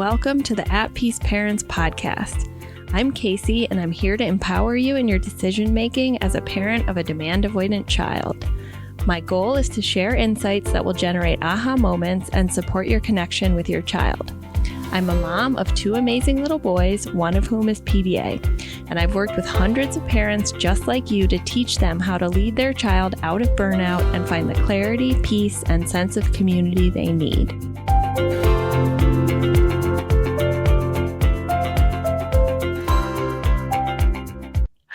welcome to the At Peace Parents podcast. I'm Casey, and I'm here to empower you in your decision-making as a parent of a demand-avoidant child. My goal is to share insights that will generate aha moments and support your connection with your child. I'm a mom of two amazing little boys, one of whom is PDA, and I've worked with hundreds of parents just like you to teach them how to lead their child out of burnout and find the clarity, peace, and sense of community they need.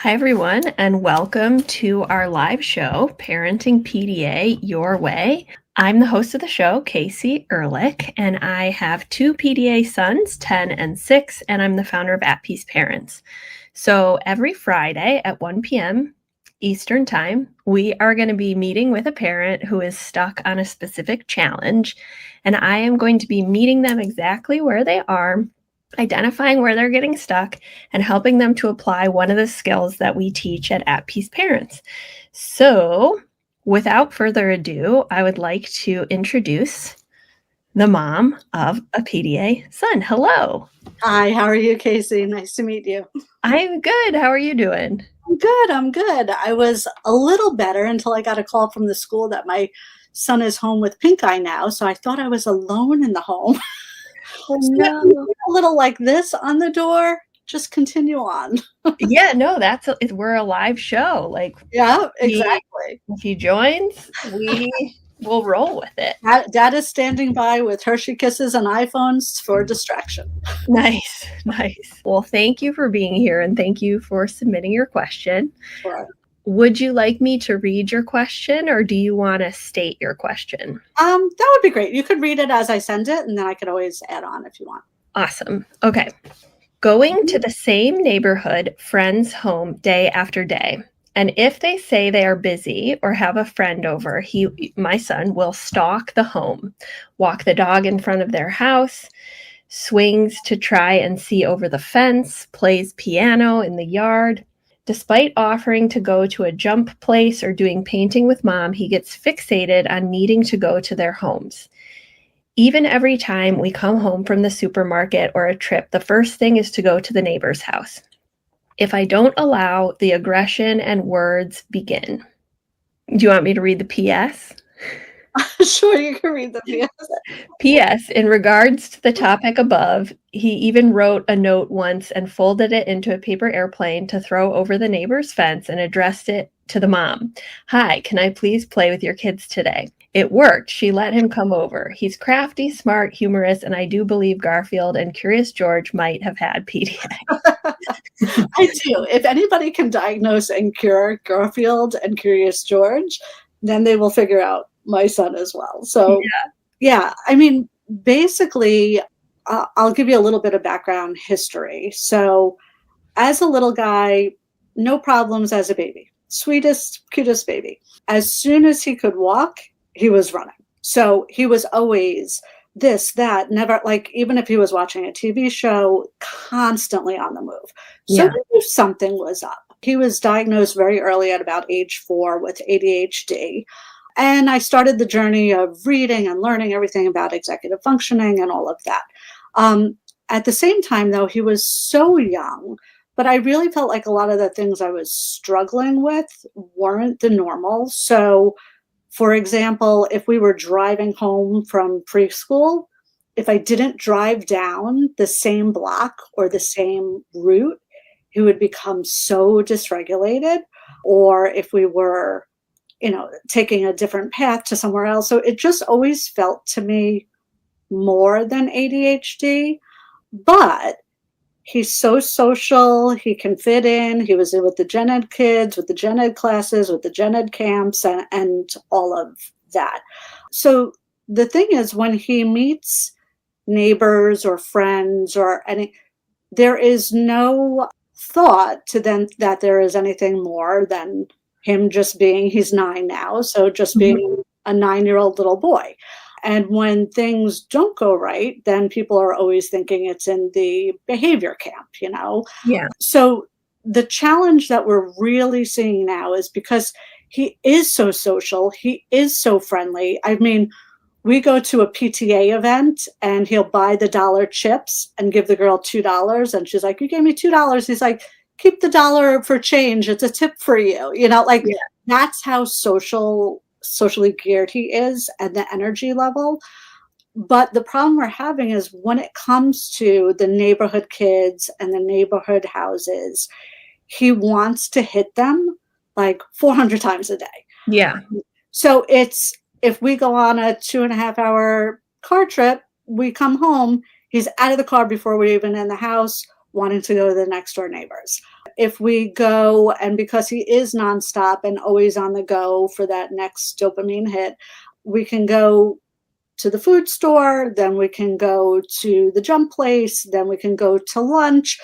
Hi, everyone, and welcome to our live show, Parenting PDA Your Way. I'm the host of the show, Casey Ehrlich, and I have two PDA sons, 10 and 6, and I'm the founder of At Peace Parents. So every Friday at 1 p.m. Eastern Time, we are going to be meeting with a parent who is stuck on a specific challenge, and I am going to be meeting them exactly where they are, identifying where they're getting stuck, and helping them to apply one of the skills that we teach at Peace Parents. So without further ado, I would like to introduce the mom of a PDA son. Hello. Hi, how are you, Casey? Nice to meet you. I'm good. How are you doing? I'm good. I was a little better until I got a call from the school that my son is home with pink eye now, so I thought I was alone in the home. Oh, so no. a little like this on the door, just continue on. Yeah, no, we're a live show. Yeah, exactly. If he joins, we will roll with it. Dad is standing by with Hershey Kisses and iPhones for distraction. Nice. Well, thank you for being here, and thank you for submitting your question. Sure. Would you like me to read your question, or do you want to state your question? That would be great. You could read it as I send it, and then I could always add on if you want. Awesome. Okay. Going to the same neighborhood friend's home day after day. And if they say they are busy or have a friend over, my son will stalk the home, walk the dog in front of their house, swings to try and see over the fence, plays piano in the yard. Despite offering to go to a jump place or doing painting with mom, he gets fixated on needing to go to their homes. Even every time we come home from the supermarket or a trip, the first thing is to go to the neighbor's house. If I don't allow, the aggression and words begin. Do you want me to read the PS? Sure, you can read the PS. P.S. In regards to the topic above, he even wrote a note once and folded it into a paper airplane to throw over the neighbor's fence and addressed it to the mom. Hi, can I please play with your kids today? It worked. She let him come over. He's crafty, smart, humorous, and I do believe Garfield and Curious George might have had PDA. I do. If anybody can diagnose and cure Garfield and Curious George, then they will figure out my son as well. So, yeah, I mean, basically, I'll give you a little bit of background history. So, as a little guy, no problems as a baby. Sweetest, cutest baby. As soon as he could walk, he was running. So he was always this, that, never, like, even if he was watching a TV show, constantly on the move. So Yeah. we knew something was up. He was diagnosed very early at about age 4 with ADHD. And I started the journey of reading and learning everything about executive functioning and all of that. At the same time, though, he was so young, but I really felt like a lot of the things I was struggling with weren't the normal. So, for example, if we were driving home from preschool, if I didn't drive down the same block or the same route, he would become so dysregulated. Or if we were taking a different path to somewhere else. So it just always felt to me more than ADHD, but he's so social. He can fit in. He was with the gen ed kids, with the gen ed classes, with the gen ed camps, and all of that. So the thing is, when he meets neighbors or friends there is no thought to them that there is anything more than him just being, he's 9 now, so just being a 9-year-old little boy. And when things don't go right, then people are always thinking it's in the behavior camp, Yeah. So the challenge that we're really seeing now is because he is so social, he is so friendly. I mean, we go to a PTA event and he'll buy the dollar chips and give the girl $2. And she's like, you gave me $2. He's like, keep the dollar for change. It's a tip for you. Like that's how socially geared he is and the energy level. But the problem we're having is when it comes to the neighborhood kids and the neighborhood houses, he wants to hit them like 400 times a day. Yeah. So if we go on a 2.5-hour car trip, we come home, he's out of the car before we're even in the house, wanting to go to the next door neighbors. If we go, and because he is nonstop and always on the go for that next dopamine hit, we can go to the food store, then we can go to the jump place, then we can go to lunch.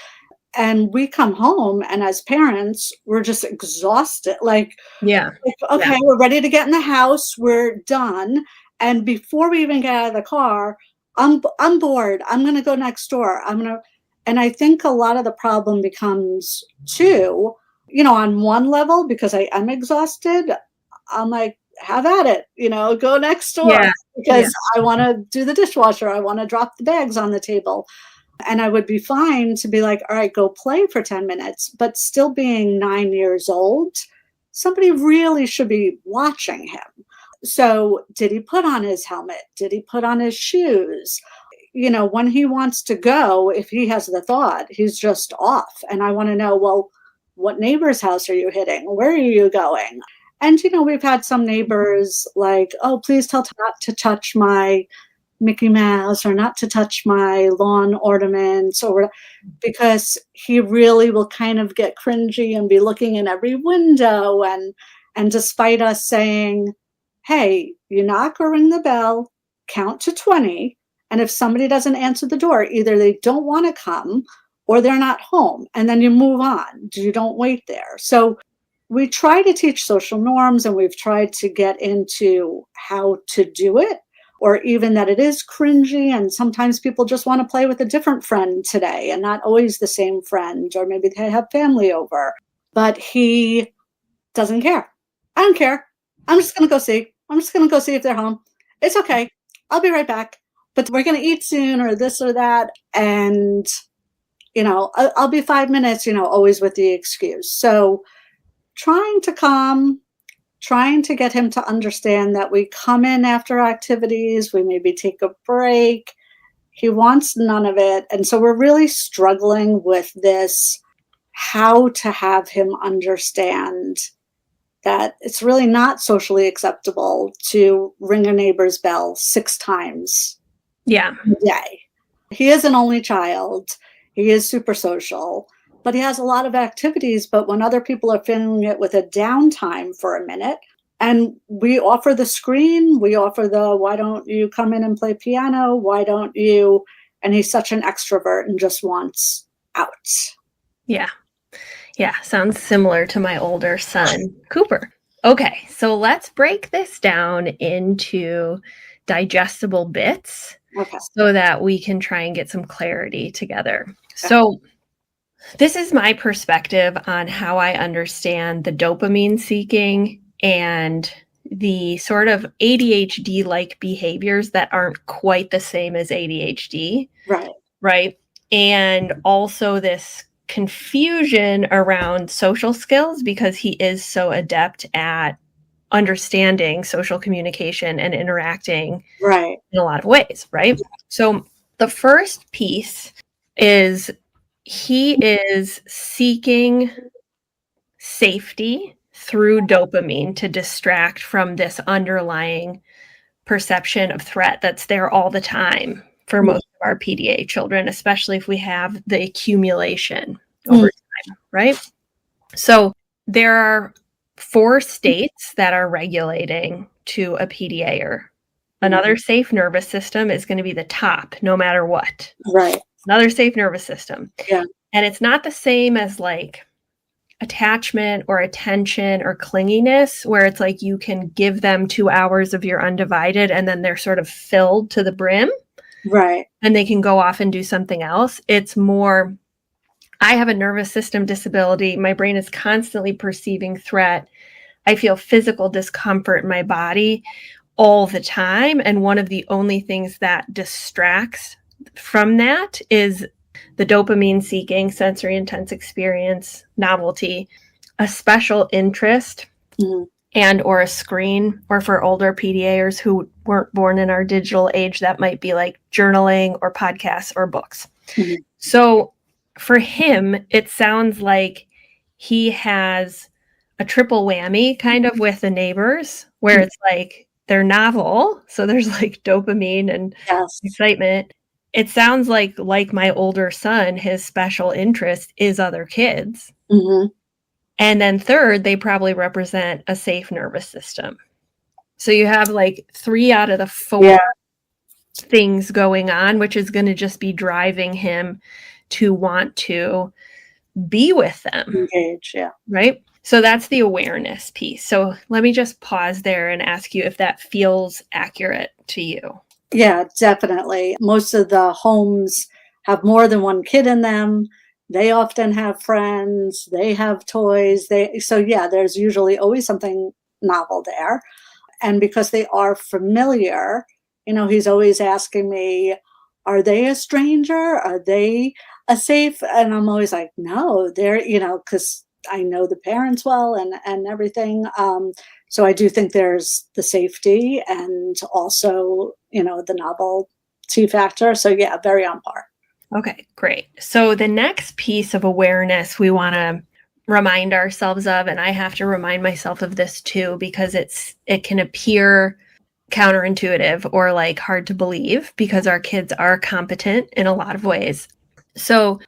And we come home, and as parents, we're just exhausted. Okay, we're ready to get in the house. We're done. And before we even get out of the car, I'm bored. I'm going to go next door. And I think a lot of the problem becomes too, on one level, because I am exhausted, I'm like, have at it, go next door because I want to do the dishwasher. I want to drop the bags on the table. And I would be fine to be like, all right, go play for 10 minutes. But still being 9 years old, somebody really should be watching him. So did he put on his helmet? Did he put on his shoes? When he wants to go, if he has the thought, he's just off. And I want to know, well, what neighbor's house are you hitting? Where are you going? And, we've had some neighbors like, oh, please tell not to touch my Mickey Mouse or not to touch my lawn ornaments, or because he really will kind of get cringy and be looking in every window. And despite us saying, hey, you knock or ring the bell, count to 20. And if somebody doesn't answer the door, either they don't want to come or they're not home. And then you move on. You don't wait there. So we try to teach social norms, and we've tried to get into how to do it, or even that it is cringy. And sometimes people just want to play with a different friend today and not always the same friend, or maybe they have family over. But he doesn't care. I don't care. I'm just going to go see. I'm just going to go see if they're home. It's okay. I'll be right back. But we're going to eat soon, or this or that. And, I'll be 5 minutes, always with the excuse. So trying to get him to understand that we come in after activities, we maybe take a break. He wants none of it. And so we're really struggling with this, how to have him understand that it's really not socially acceptable to ring a neighbor's bell 6 times a day. He is an only child. He is super social, but he has a lot of activities. But when other people are filling it with a downtime for a minute, and we offer the screen, we offer the, why don't you come in and play piano? Why don't you? And he's such an extrovert and just wants out. Yeah. Yeah. Sounds similar to my older son, Cooper. Okay. So let's break this down into digestible bits so that we can try and get some clarity together. Okay. So this is my perspective on how I understand the dopamine seeking and the sort of ADHD-like behaviors that aren't quite the same as ADHD. Right. And also this confusion around social skills, because he is so adept at understanding social communication and interacting in a lot of ways. Right. So the first piece is he is seeking safety through dopamine to distract from this underlying perception of threat that's there all the time for most of our PDA children, especially if we have the accumulation over time, right? So there are 4 states that are regulating to a PDA-er. Another safe nervous system is going to be the top, no matter what. Another safe nervous system. Yeah. And it's not the same as like attachment or attention or clinginess, where it's like you can give them 2 hours of your undivided and then they're sort of filled to the brim. And they can go off and do something else. It's more, I have a nervous system disability. My brain is constantly perceiving threat. I feel physical discomfort in my body. all the time. And one of the only things that distracts from that is the dopamine seeking, sensory intense experience, novelty, a special interest, and or a screen, or for older PDAers who weren't born in our digital age, that might be like journaling or podcasts or books. So for him, it sounds like he has a triple whammy kind of with the neighbors, where it's like they're novel. So there's like dopamine and excitement. It sounds like my older son, his special interest is other kids. And then third, they probably represent a safe nervous system. So you have like 3 out of the 4 things going on, which is going to just be driving him to want to be with them. Engage, right? So that's the awareness piece. So let me just pause there and ask you if that feels accurate to you. Yeah, definitely. Most of the homes have more than one kid in them. They often have friends. They have toys. So there's usually always something novel there. And because they are familiar, he's always asking me, are they a stranger? Are they a safe? And I'm always like, no, they're, because I know the parents well and everything. So I do think there's the safety and also, the novelty factor. So very on par. Okay, great. So the next piece of awareness we want to remind ourselves of, and I have to remind myself of this too, because it can appear counterintuitive or like hard to believe, because our kids are competent in a lot of ways. So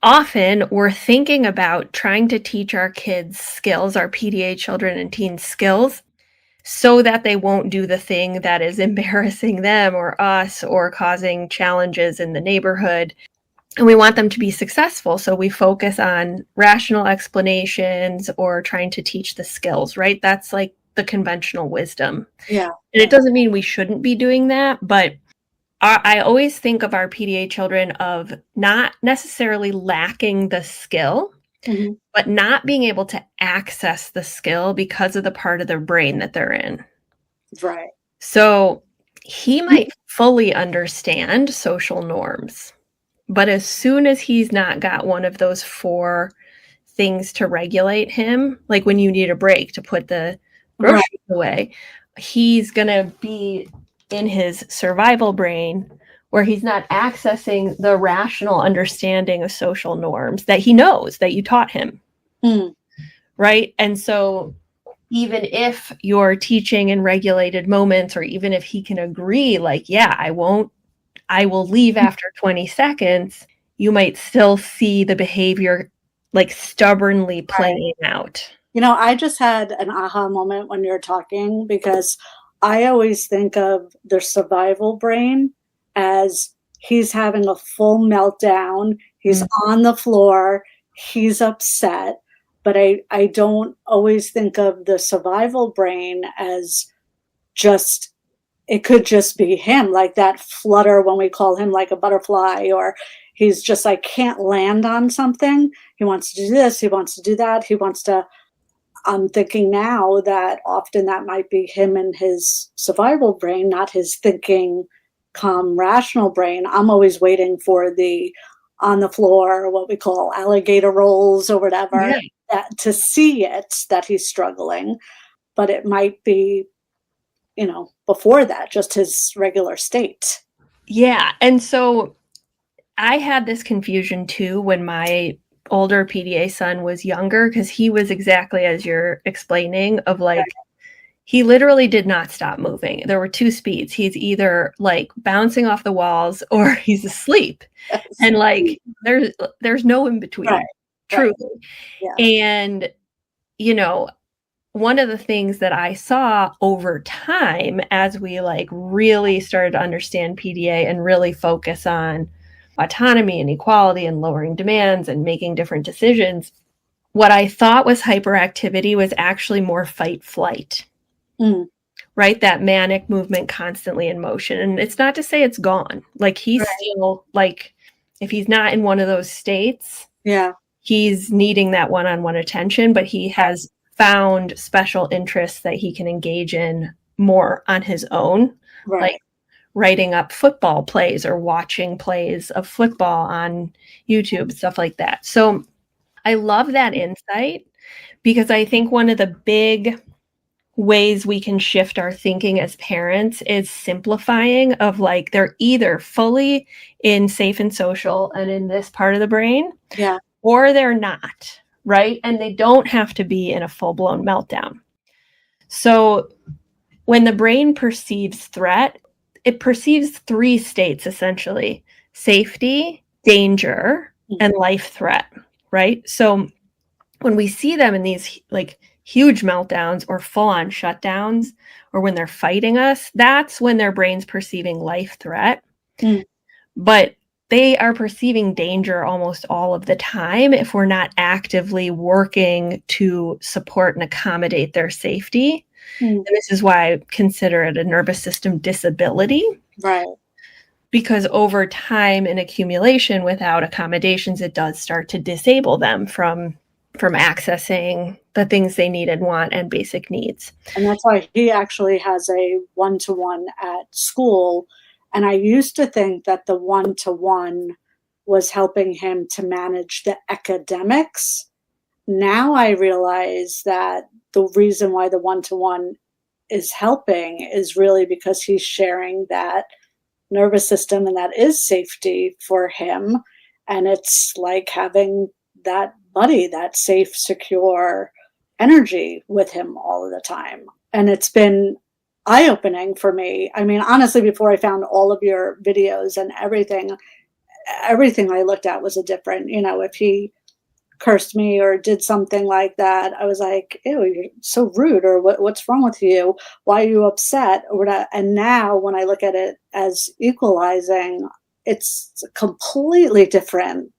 often we're thinking about trying to teach our kids skills, our PDA children and teens skills, so that they won't do the thing that is embarrassing them or us or causing challenges in the neighborhood. And we want them to be successful. So we focus on rational explanations or trying to teach the skills, right? That's like the conventional wisdom. Yeah. And it doesn't mean we shouldn't be doing that, but I always think of our PDA children of not necessarily lacking the skill, but not being able to access the skill because of the part of their brain that they're in. Right. So he might fully understand social norms, but as soon as he's not got one of those 4 things to regulate him, like when you need a break to put the groceries away, he's going to be in his survival brain where he's not accessing the rational understanding of social norms that he knows that you taught him. Right? And so even if you're teaching in regulated moments, or even if he can agree, like, I will leave after 20 seconds, you might still see the behavior like stubbornly playing out. I just had an aha moment when you're talking, because I always think of the survival brain as he's having a full meltdown. He's on the floor. He's upset. But I don't always think of the survival brain as just, it could just be him, like that flutter when we call him like a butterfly, or he's just like can't land on something. He wants to do this. He wants to do that. I'm thinking now that often that might be him and his survival brain, not his thinking, calm, rational brain. I'm always waiting for the on the floor, what we call alligator rolls or whatever, to see it, that he's struggling. But it might be, before that, just his regular state. Yeah. And so I had this confusion too when my older PDA son was younger, because he was exactly as you're explaining, of like, he literally did not stop moving. There were 2 speeds. He's either like bouncing off the walls or he's asleep. And like, there's no in between, truly. Yeah. And, one of the things that I saw over time as we like really started to understand PDA and really focus on autonomy and equality and lowering demands and making different decisions, what I thought was hyperactivity was actually more fight flight, right? That manic movement constantly in motion. And it's not to say it's gone. Like he's still like, if he's not in one of those states, he's needing that one-on-one attention, but he has found special interests that he can engage in more on his own, Right. like writing up football plays or watching plays of football on YouTube, stuff like that. So I love that insight because I think one of the big ways we can shift our thinking as parents is simplifying of like they're either fully in safe and social and in this part of the brain, Yeah. or they're not, right? And they don't have to be in a full-blown meltdown. So when the brain perceives threat, it perceives three states essentially: safety, danger, and life threat, right? So when we see them in these like huge meltdowns or full-on shutdowns, or when they're fighting us, that's when their brain's perceiving life threat. Mm. But they are perceiving danger almost all of the time if we're not actively working to support and accommodate their safety. And this is why I consider it a nervous system disability. Right. Because over time and accumulation without accommodations, it does start to disable them from accessing the things they need and want and basic needs. And that's why he actually has a one-to-one at school. And I used to think that the one-to-one was helping him to manage the academics. Now I realize that the reason why the one-to-one is helping is really because he's sharing that nervous system, and that is safety for him. And it's like having that buddy, that safe, secure energy with him all of the time. And it's been eye-opening for me. I mean, honestly, before I found all of your videos and everything I looked at was a different, if he cursed me or did something like that, I was like, ew, you're so rude, or what's wrong with you? Why are you upset? Or whatever. And now when I look at it as equalizing, it's a completely different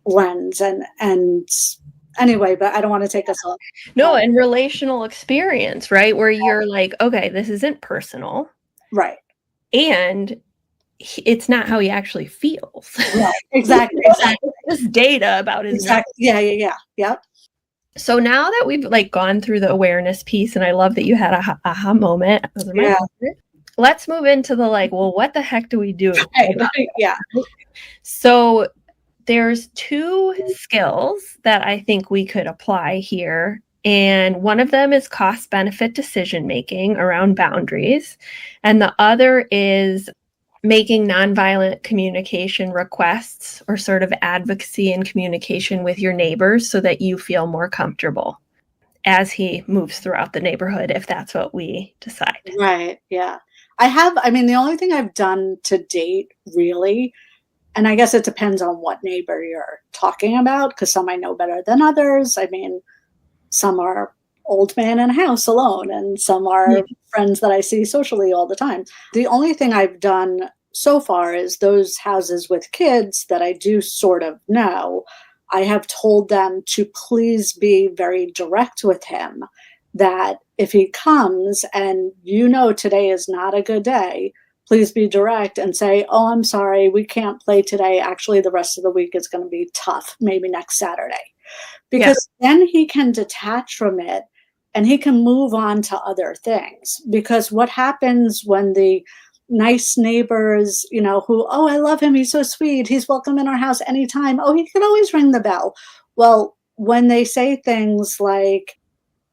lens. And anyway, but I don't want to take us off. No, and relational experience, right? Where you're like, okay, this isn't personal. Right. And it's not how he actually feels. Right. Exactly. This data about his exactly. Yeah. Yep. So now that we've like gone through the awareness piece, and I love that you had a aha moment. Yeah. Let's move into the like, well, what the heck do we do? Yeah. So there's two skills that I think we could apply here. And one of them is cost-benefit decision-making around boundaries. And the other is making nonviolent communication requests, or sort of advocacy and communication with your neighbors so that you feel more comfortable as he moves throughout the neighborhood, if that's what we decide. Right. Yeah. The only thing I've done to date really, and I guess it depends on what neighbor you're talking about, because some I know better than others. I mean, some are old man in a house alone, and some are friends that I see socially all the time. The only thing I've done so far is those houses with kids that I do sort of know. I have told them to please be very direct with him, that if he comes and today is not a good day, please be direct and say, oh, I'm sorry, we can't play today. Actually, the rest of the week is going to be tough, maybe next Saturday. Because then he can detach from it and he can move on to other things. Because what happens when the nice neighbors, who, oh, I love him, he's so sweet, he's welcome in our house anytime, oh, he can always ring the bell. Well, when they say things like,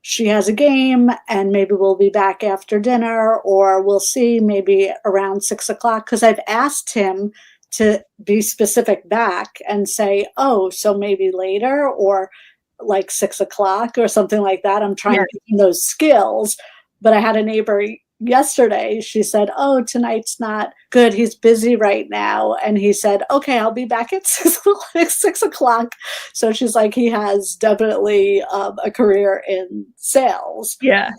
she has a game and maybe we'll be back after dinner, or we'll see maybe around 6 o'clock, because I've asked him to be specific back and say, oh, so maybe later, or like 6 o'clock or something like that. I'm trying to gain those skills. But I had a neighbor yesterday, she said, oh, tonight's not good, he's busy right now. And he said, okay, I'll be back at 6 o'clock. So she's like, he has definitely a career in sales. Yeah.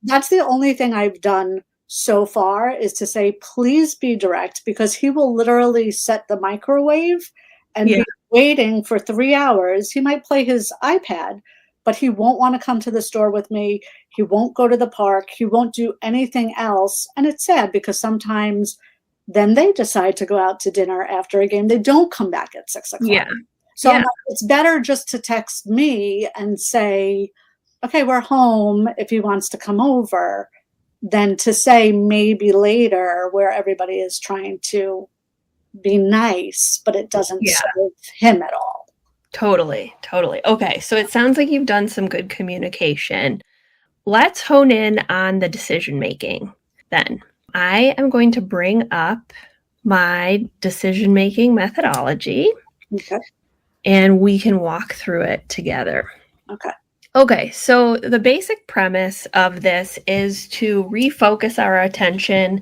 That's the only thing I've done so far, is to say, please be direct, because he will literally set the microwave and be waiting for 3 hours. He might play his iPad, but he won't want to come to the store with me. He won't go to the park. He won't do anything else. And it's sad, because sometimes then they decide to go out to dinner after a game. They don't come back at 6 o'clock. Yeah. So it's better just to text me and say, okay, we're home if he wants to come over. than to say maybe later, where everybody is trying to be nice, but it doesn't Yeah. serve him at all. Totally. Okay, so it sounds like you've done some good communication. Let's hone in on the decision making then. I am going to bring up my decision making methodology. Okay. And we can walk through it together. Okay. Okay, so the basic premise of this is to refocus our attention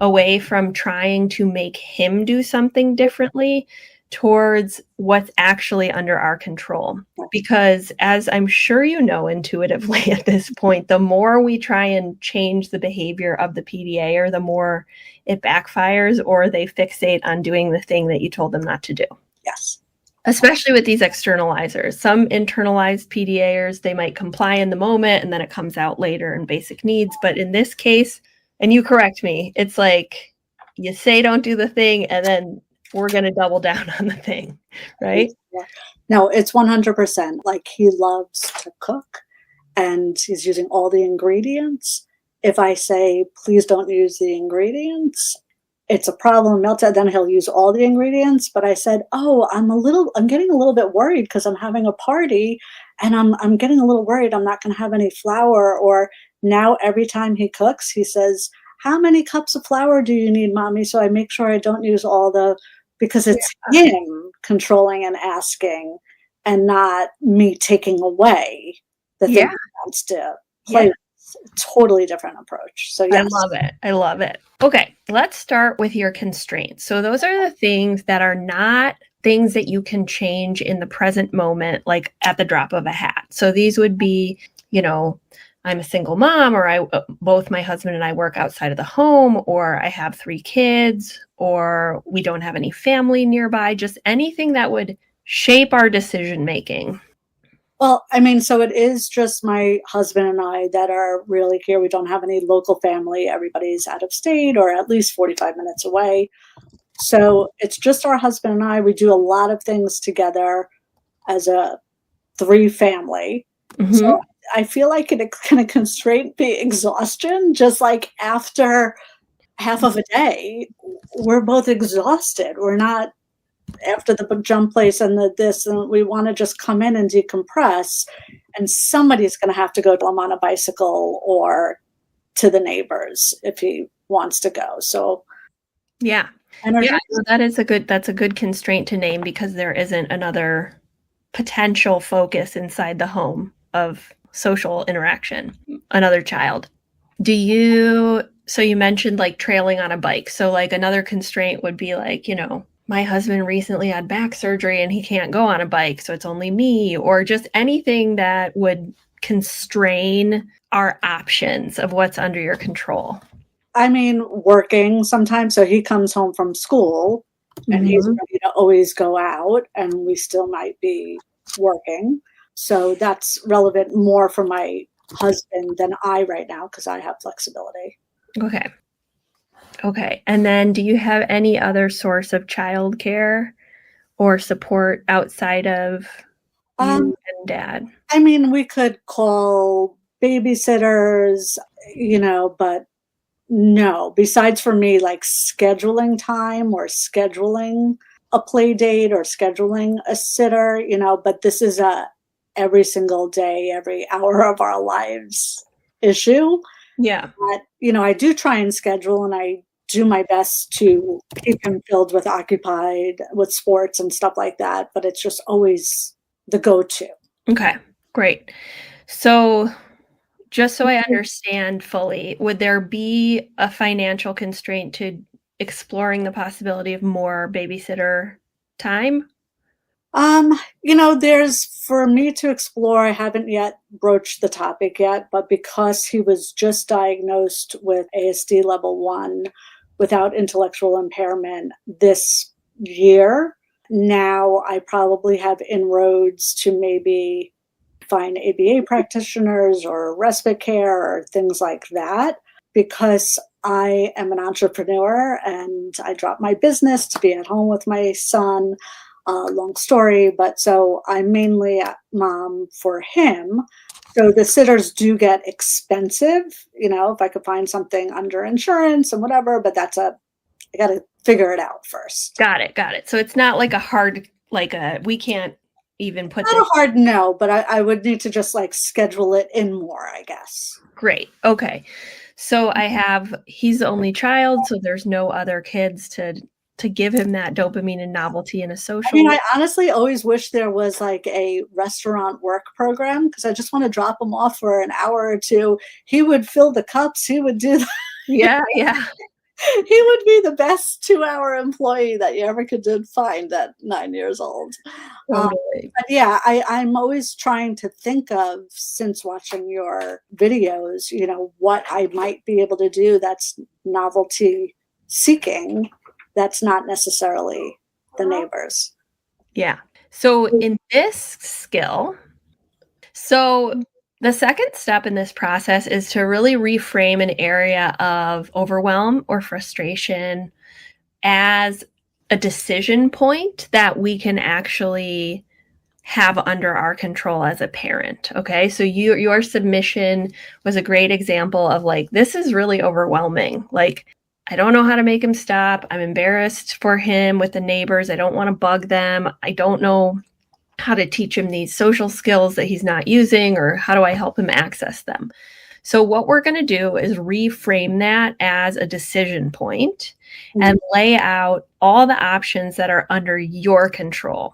away from trying to make him do something differently towards what's actually under our control. Because as I'm sure you know intuitively at this point, the more we try and change the behavior of the PDA, or the more it backfires, or they fixate on doing the thing that you told them not to do. Yes. Especially with these externalizers. Some internalized PDAers, they might comply in the moment and then it comes out later in basic needs. But in this case, and you correct me, it's like you say don't do the thing and then we're going to double down on the thing, right? Yeah. No, it's 100%. Like, he loves to cook and he's using all the ingredients. If I say, please don't use the ingredients, it's a problem. Then he'll use all the ingredients. But I said, oh, I'm getting a little bit worried because I'm having a party and I'm getting a little worried I'm not going to have any flour. Or now every time he cooks, he says, how many cups of flour do you need, Mommy? So I make sure I don't use because it's him controlling and asking, and not me taking away the thing he wants to play with. Totally different approach. So yes. I love it. Okay, let's start with your constraints. So those are the things that are not things that you can change in the present moment, like at the drop of a hat. So these would be, I'm a single mom, or both my husband and I work outside of the home, or I have 3 kids, or we don't have any family nearby, just anything that would shape our decision making. Well, I mean, so it is just my husband and I that are really here. We don't have any local family. Everybody's out of state or at least 45 minutes away. So it's just our husband and I. We do a lot of things together as a 3 family. Mm-hmm. So I feel like it can constrain the exhaustion. Just like after half of a day, we're both exhausted. We're not after the jump place and and we want to just come in and decompress, and somebody's going to have to go to him on a bicycle or to the neighbors if he wants to go. So yeah, that's a good constraint to name, because there isn't another potential focus inside the home of social interaction, another child. So you mentioned like trailing on a bike. So like another constraint would be like, my husband recently had back surgery and he can't go on a bike, so it's only me, or just anything that would constrain our options of what's under your control. I mean, working sometimes. So he comes home from school and he's ready to always go out, and we still might be working. So that's relevant more for my husband than I right now, because I have flexibility. Okay. And then do you have any other source of childcare or support outside of you and Dad? I mean, we could call babysitters, but no. Besides for me, like scheduling time or scheduling a play date or scheduling a sitter, but this is a every single day, every hour of our lives issue. Yeah. But, I do try and schedule, and I do my best to keep him filled with occupied with sports and stuff like that. But it's just always the go-to. Okay, great. So just so I understand fully, would there be a financial constraint to exploring the possibility of more babysitter time? There's, for me to explore, I haven't yet broached the topic yet, but because he was just diagnosed with ASD level 1 without intellectual impairment this year, now I probably have inroads to maybe find ABA practitioners or respite care or things like that, because I am an entrepreneur and I dropped my business to be at home with my son. Long story, but so I'm mainly a mom for him. So the sitters do get expensive, if I could find something under insurance and whatever, but I got to figure it out first. Got it. So it's not like a hard, we can't even put Not this. a hard no, but I would need to just schedule it in more, I guess. Great. Okay. So he's the only child, so there's no other kids to give him that dopamine and novelty in a social. I mean, I honestly always wish there was a restaurant work program, because I just want to drop him off for an hour or two. He would fill the cups. He would do Yeah. He would be the best 2-hour employee that you ever could find at 9 years old. Totally. But yeah, I'm always trying to think of, since watching your videos, what I might be able to do that's novelty seeking, that's not necessarily the neighbors. Yeah. So in this skill, the second step in this process is to really reframe an area of overwhelm or frustration as a decision point that we can actually have under our control as a parent. Okay. So your submission was a great example of this is really overwhelming. I don't know how to make him stop. I'm embarrassed for him with the neighbors. I don't want to bug them. I don't know how to teach him these social skills that he's not using, or how do I help him access them? So what we're going to do is reframe that as a decision point and lay out all the options that are under your control.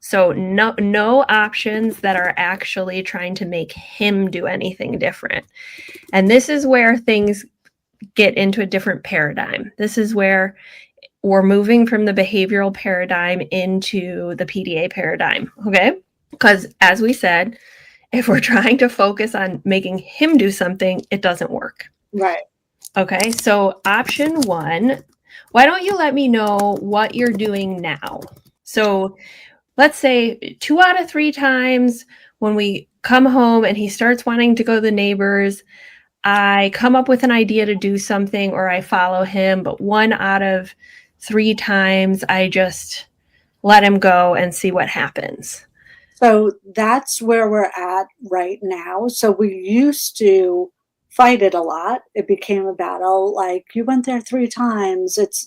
So no options that are actually trying to make him do anything different. And this is where things get into a different paradigm. This is where we're moving from the behavioral paradigm into the PDA paradigm, okay? Because as we said, if we're trying to focus on making him do something, it doesn't work. Right. Okay, so option 1, why don't you let me know what you're doing now? So let's say 2 out of 3 times when we come home and he starts wanting to go to the neighbors, I come up with an idea to do something, or I follow him, but 1 out of 3 times I just let him go and see what happens. So that's where we're at right now. So we used to fight it a lot. It became a battle. You went there 3 times. It's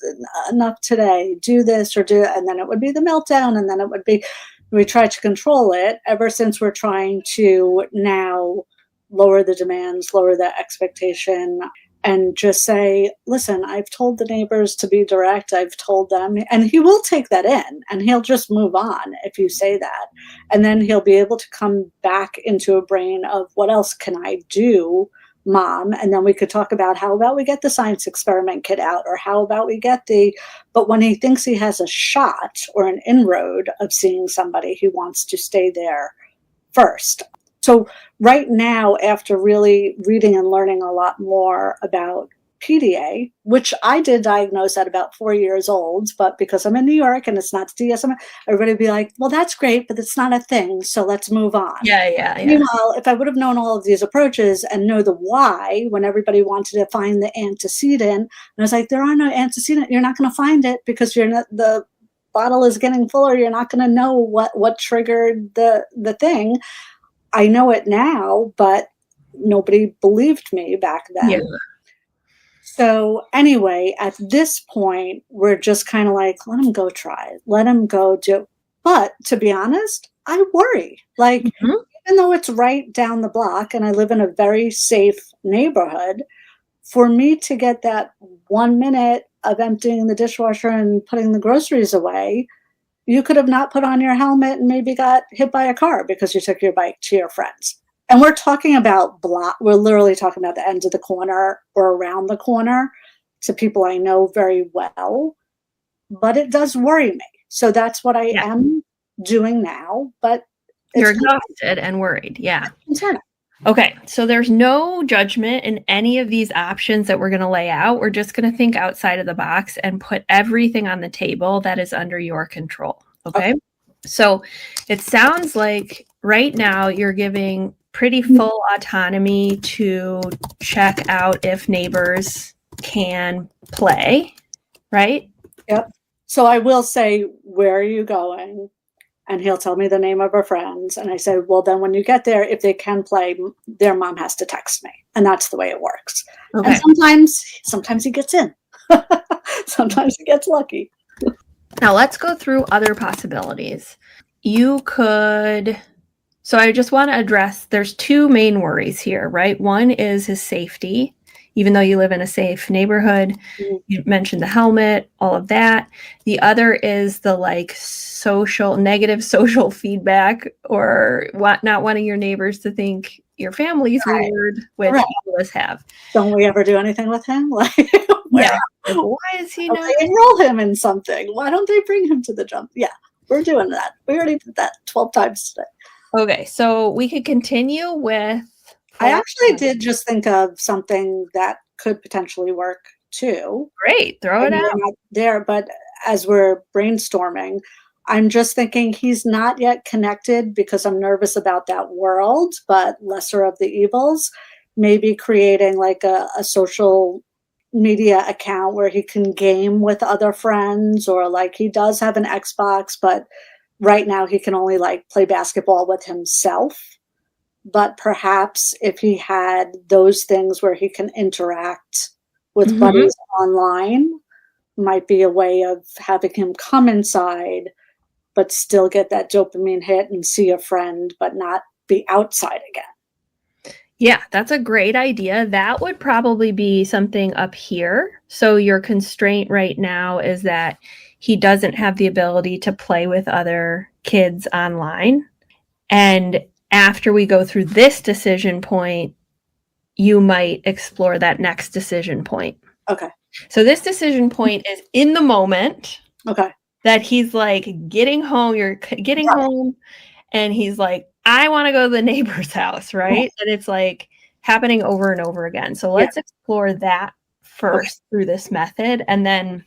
enough today. Do this or do it. And then it would be the meltdown. And then it would be, we tried to control it. Ever since we're trying to now lower the demands, lower the expectation, and just say, listen, I've told the neighbors to be direct. I've told them, and he will take that in and he'll just move on if you say that. And then he'll be able to come back into a brain of, what else can I do, Mom? And then we could talk about, how about we get the science experiment kit out, or how about we get but when he thinks he has a shot or an inroad of seeing somebody, he wants to stay there first. So right now, after really reading and learning a lot more about PDA, which I did diagnose at about 4 years old, but because I'm in New York and it's not DSM, everybody would be like, well, that's great, but it's not a thing, so let's move on. Yeah. Meanwhile, if I would have known all of these approaches and know the why, when everybody wanted to find the antecedent, and I was like, there are no antecedent, you're not going to find it because you're not, the bottle is getting fuller, you're not going to know what triggered the thing. I know it now, but nobody believed me back then. Yeah. So anyway, at this point, we're just kind of let him go try it. Let him go do. But to be honest, I worry. Even though it's right down the block and I live in a very safe neighborhood, for me to get that 1 minute of emptying the dishwasher and putting the groceries away, you could have not put on your helmet and maybe got hit by a car because you took your bike to your friends. And we're talking about we're literally talking about the end of the corner or around the corner, to people I know very well. But it does worry me. So that's what I am doing now. But you're exhausted and worried. Yeah. Okay, so there's no judgment in any of these options that we're going to lay out. We're just going to think outside of the box and put everything on the table that is under your control. Okay? So it sounds like right now you're giving pretty full autonomy to check out if neighbors can play, right? Yep. So I will say, where are you going? And he'll tell me the name of her friends. And I said, well, then when you get there, if they can play, their mom has to text me. And that's the way it works. Okay. And sometimes he gets in. Sometimes he gets lucky. Now let's go through other possibilities. You could, so I just want to address, there's two main worries here, right? One is his safety, even though you live in a safe neighborhood. Mm-hmm. You mentioned the helmet, all of that. The other is the like negative social feedback, or not wanting your neighbors to think your family's weird, which all of us have. Don't we ever do anything with him? Yeah. Why is he not? They enroll him in something. Why don't they bring him to the jump? Yeah, we're doing that. We already did that 12 times today. Okay, so we could continue with... I actually did just think of something that could potentially work too. Great, throw it out. Not there, but as we're brainstorming, I'm just thinking he's not yet connected because I'm nervous about that world, but lesser of the evils. Maybe creating like a social media account where he can game with other friends, or like he does have an Xbox, but right now he can only like play basketball with himself. But perhaps if he had those things where he can interact with buddies online, might be a way of having him come inside, but still get that dopamine hit and see a friend, but not be outside again. Yeah, that's a great idea. That would probably be something up here. So your constraint right now is that he doesn't have the ability to play with other kids online. And after we go through this decision point, you might explore that next decision point. Okay. So this decision point is in the moment. Okay. That he's like getting home, you're getting home, and he's like, I want to go to the neighbor's house, right? And it's like happening over and over again. So let's explore that first through this method. And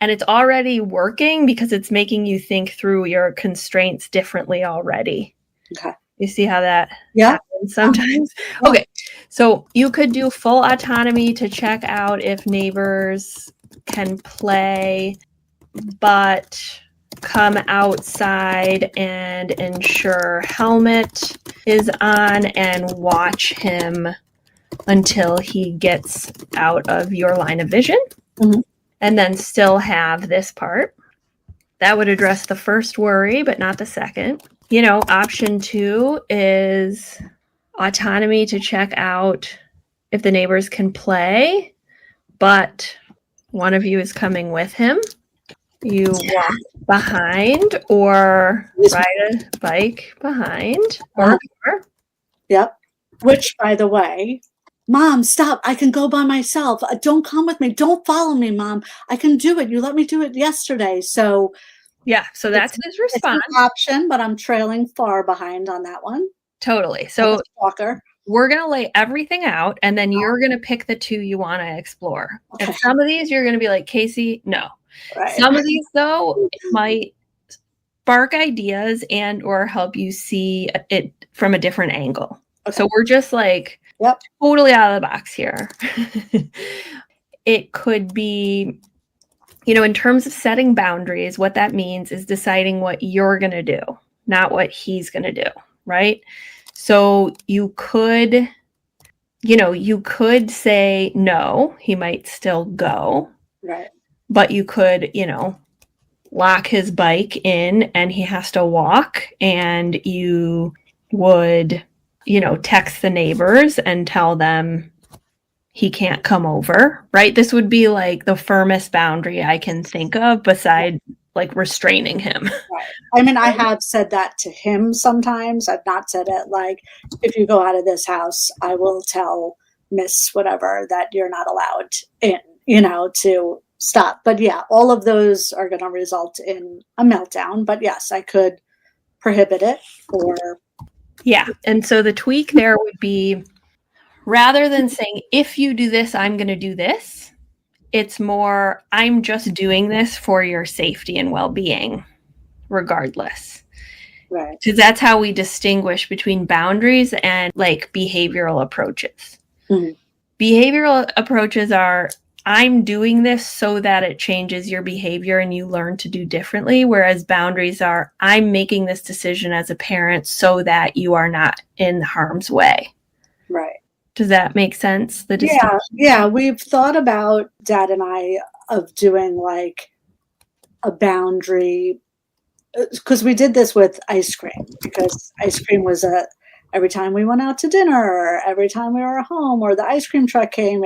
it's already working because it's making you think through your constraints differently already. Okay. You see how that happens sometimes? Okay. So you could do full autonomy to check out if neighbors can play, but come outside and ensure helmet is on and watch him until he gets out of your line of vision. Mm-hmm. And then still have this part. That would address the first worry, but not the second. Option 2 is autonomy to check out if the neighbors can play, but one of you is coming with him. You walk behind or ride a bike behind or a car. Yep. Which, by the way, Mom, stop. I can go by myself. Don't come with me. Don't follow me, Mom. I can do it. You let me do it yesterday. So yeah, so that's his response. It's an option, but I'm trailing far behind on that one. Totally. So we're going to lay everything out, and then you're going to pick the two you want to explore. Okay. And some of these you're going to be like, Casey, no. Right. Some of these, though, might spark ideas and or help you see it from a different angle. Okay. So we're just like totally out of the box here. It could be, in terms of setting boundaries, what that means is deciding what you're going to do, not what he's going to do, right? So you could say no, he might still go. Right. But you could, lock his bike in and he has to walk, and you would, text the neighbors and tell them he can't come over, right? This would be like the firmest boundary I can think of beside like restraining him. Right. I mean, I have said that to him sometimes. I've not said it like, if you go out of this house, I will tell Miss whatever that you're not allowed in, to stop. But yeah, all of those are going to result in a meltdown. But yes, I could prohibit it or... Yeah. And so the tweak there would be, rather than saying, if you do this, I'm going to do this, it's more, I'm just doing this for your safety and well-being, regardless. Right. Because that's how we distinguish between boundaries and like behavioral approaches. Mm-hmm. Behavioral approaches are, I'm doing this so that it changes your behavior and you learn to do differently. Whereas boundaries are, I'm making this decision as a parent so that you are not in harm's way. Right. Does that make sense? Yeah. We've thought about, Dad and I, of doing like a boundary, because we did this with ice cream, because ice cream was every time we went out to dinner, or every time we were at home, or the ice cream truck came,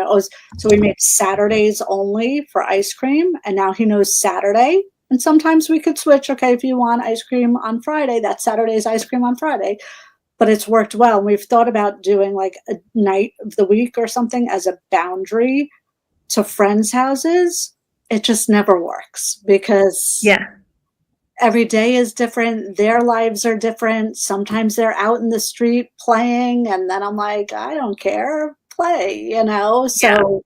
so we made Saturdays only for ice cream, and now he knows Saturday. And sometimes we could switch. Okay, if you want ice cream on Friday, that's Saturday's ice cream on Friday. But it's worked well. And we've thought about doing like a night of the week or something as a boundary to friends' houses. It just never works, because every day is different. Their lives are different. Sometimes they're out in the street playing, and then I'm like, I don't care, play, So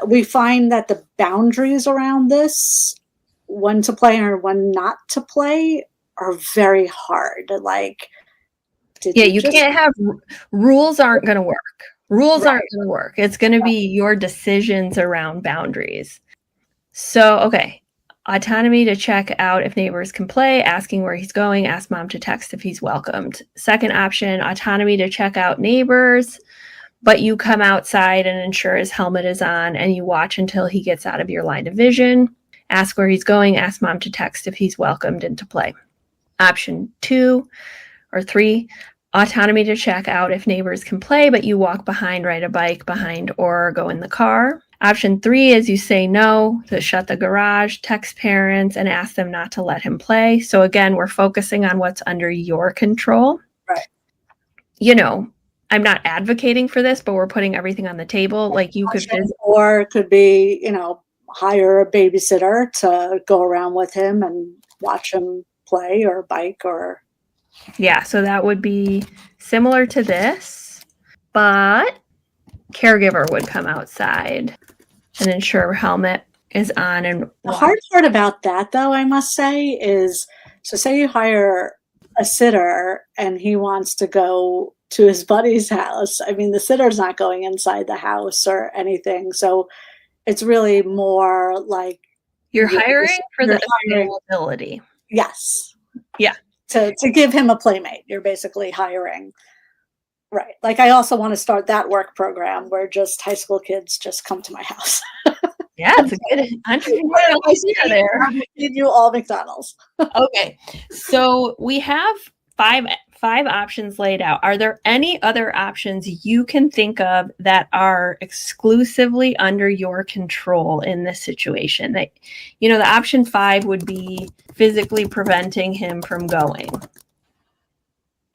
we find that the boundaries around this, when to play or when not to play, are very hard. Like, you can't have rules. Aren't going to work. Rules aren't going to work. It's going to be your decisions around boundaries. So, okay. Autonomy to check out if neighbors can play, asking where he's going, ask mom to text if he's welcomed. Second option, autonomy to check out neighbors, but you come outside and ensure his helmet is on and you watch until he gets out of your line of vision. Ask where he's going, ask mom to text if he's welcomed into play. Option 2 or 3, autonomy to check out if neighbors can play, but you walk behind, ride a bike behind, or go in the car. Option 3 is you say no, to shut the garage, text parents, and ask them not to let him play. So again, we're focusing on what's under your control. Right. I'm not advocating for this, but we're putting everything on the table. Like you could visit. Or it could be, hire a babysitter to go around with him and watch him play or bike or. Yeah, so that would be similar to this, but caregiver would come outside and ensure helmet is on. And the hard part about that, though, I must say, is, so say you hire a sitter and he wants to go to his buddy's house. I mean, the sitter's not going inside the house or anything. So it's really more like you're hiring for the availability. Yes. Yeah. To give him a playmate, you're basically hiring. Right. Like, I also want to start that work program where just high school kids just come to my house. Yeah, it's a good entrepreneurial idea there. I feed you all McDonald's. Okay. So we have five options laid out. Are there any other options you can think of that are exclusively under your control in this situation? That, the option 5 would be physically preventing him from going.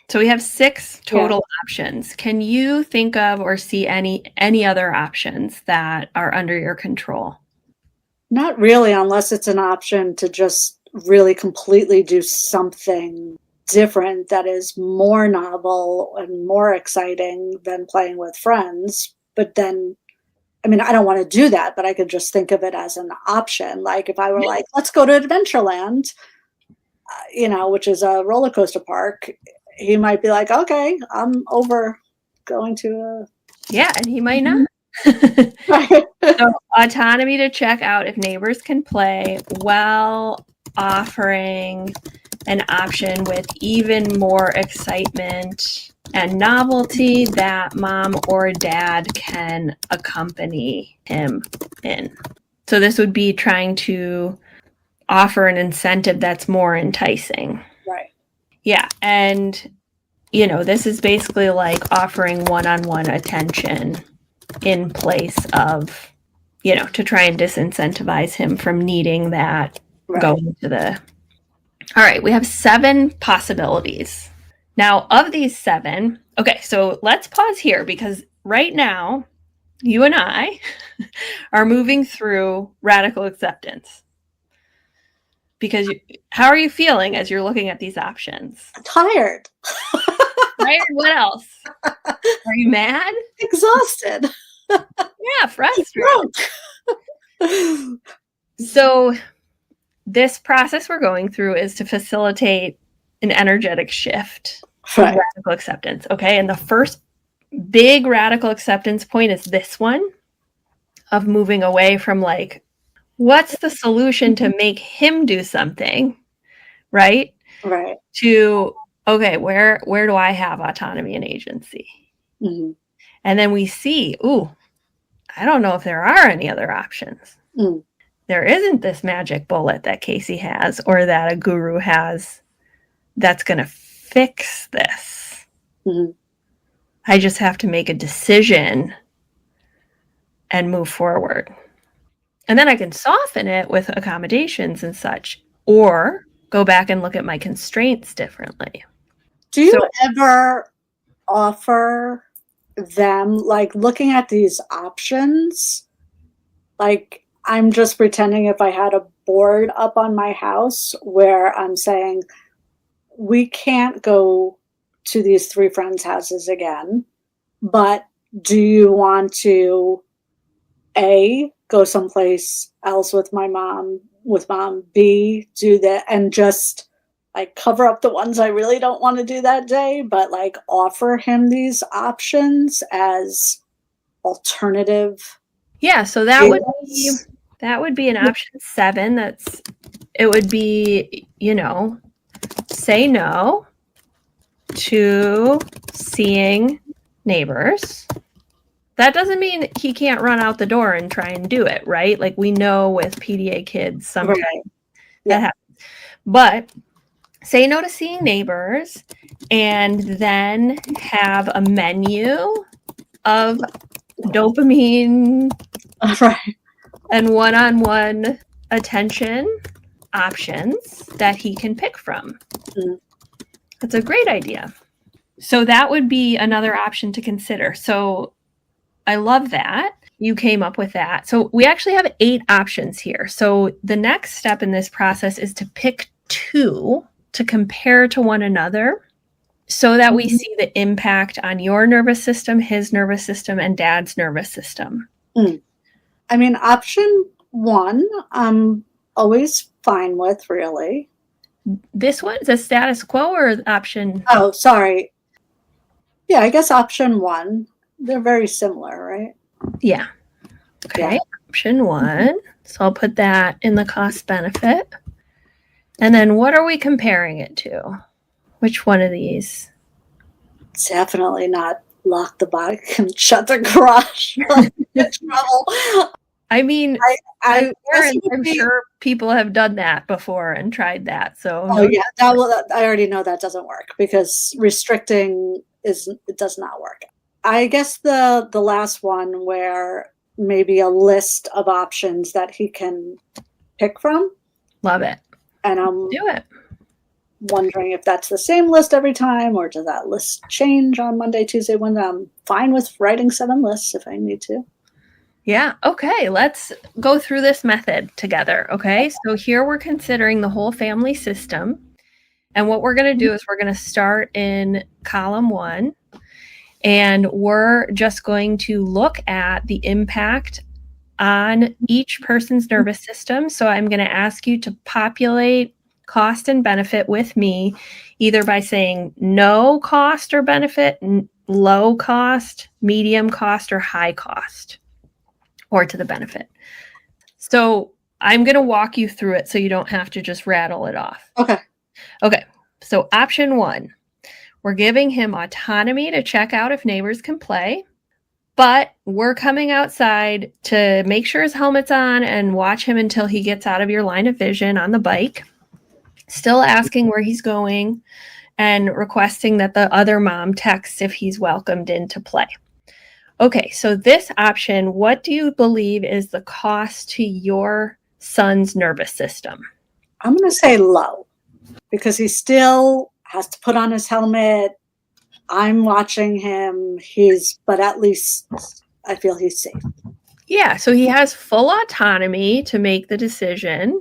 So we have 6 total options. Can you think of or see any other options that are under your control? Not really, unless it's an option to just really completely do something different that is more novel and more exciting than playing with friends. But then, I mean, I don't want to do that, but I could just think of it as an option. Like if I were like, let's go to Adventureland, which is a roller coaster park, he might be like, okay, I'm over going to Yeah, and he might not. So autonomy to check out if neighbors can play while offering an option with even more excitement and novelty that mom or dad can accompany him in. So this would be trying to offer an incentive that's more enticing. Right. Yeah. And, this is basically like offering one-on-one attention in place of, to try and disincentivize him from needing that going to the. All right. We have 7 possibilities. Now, of these 7, okay, so let's pause here because right now, you and I are moving through radical acceptance. Because how are you feeling as you're looking at these options? Tired. Tired? What else? Are you mad? Exhausted. Yeah, frustrated. So this process we're going through is to facilitate an energetic shift to radical acceptance. Okay. And the first big radical acceptance point is this one of moving away from like, what's the solution to make him do something, right? Right. To, okay, where do I have autonomy and agency? Mm-hmm. And then we see, ooh, I don't know if there are any other options. Mm. There isn't this magic bullet that Casey has or that a guru has that's going to fix this. Mm-hmm. I just have to make a decision and move forward. And then I can soften it with accommodations and such, or go back and look at my constraints differently. Do you ever offer them, like, looking at these options? Like, I'm just pretending if I had a board up on my house where I'm saying, we can't go to these 3 friends' houses again, but do you want to A, go someplace else with mom, B, do that, and just like cover up the ones I really don't want to do that day, but like offer him these options as alternative. Yeah, so that would be an option 7. It would be, say no to seeing neighbors. That doesn't mean he can't run out the door and try and do it, right? Like we know with PDA kids sometimes that happens. But say no to seeing neighbors and then have a menu of dopamine and one-on-one attention options that he can pick from. Mm. That's a great idea. So that would be another option to consider. So I love that you came up with that. So we actually have 8 options here. So the next step in this process is to pick 2 to compare to one another so that we see the impact on your nervous system, his nervous system, and dad's nervous system. Mm. I mean, option 1, I'm always fine with, really. This one is a status quo or option? Oh, sorry. Yeah, I guess option 1. They're very similar, right? Yeah. Okay. Yeah. Option 1. So I'll put that in the cost benefit. And then what are we comparing it to? Which one of these? Definitely not lock the bike and shut the garage. Get trouble. I mean, I'm sure people have done that before and tried that. So yeah, I already know that doesn't work because restricting it does not work. I guess the last one where maybe a list of options that he can pick from. Love it. And I'm do it. Wondering if that's the same list every time or does that list change on Monday, Tuesday, Wednesday? I'm fine with writing 7 lists if I need to. Yeah. Okay. Let's go through this method together. Okay. So here we're considering the whole family system. And what we're going to do is we're going to start in column 1. And we're just going to look at the impact on each person's nervous system. So I'm going to ask you to populate cost and benefit with me, either by saying no cost or benefit, low cost, medium cost, or high cost, or to the benefit. So I'm going to walk you through it so you don't have to just rattle it off. Okay. So option 1. We're giving him autonomy to check out if neighbors can play, but we're coming outside to make sure his helmet's on and watch him until he gets out of your line of vision on the bike, still asking where he's going and requesting that the other mom texts if he's welcomed in to play. Okay, so this option, what do you believe is the cost to your son's nervous system? I'm going to say low because he still has to put on his helmet. I'm watching him. But at least I feel he's safe. Yeah, so he has full autonomy to make the decision,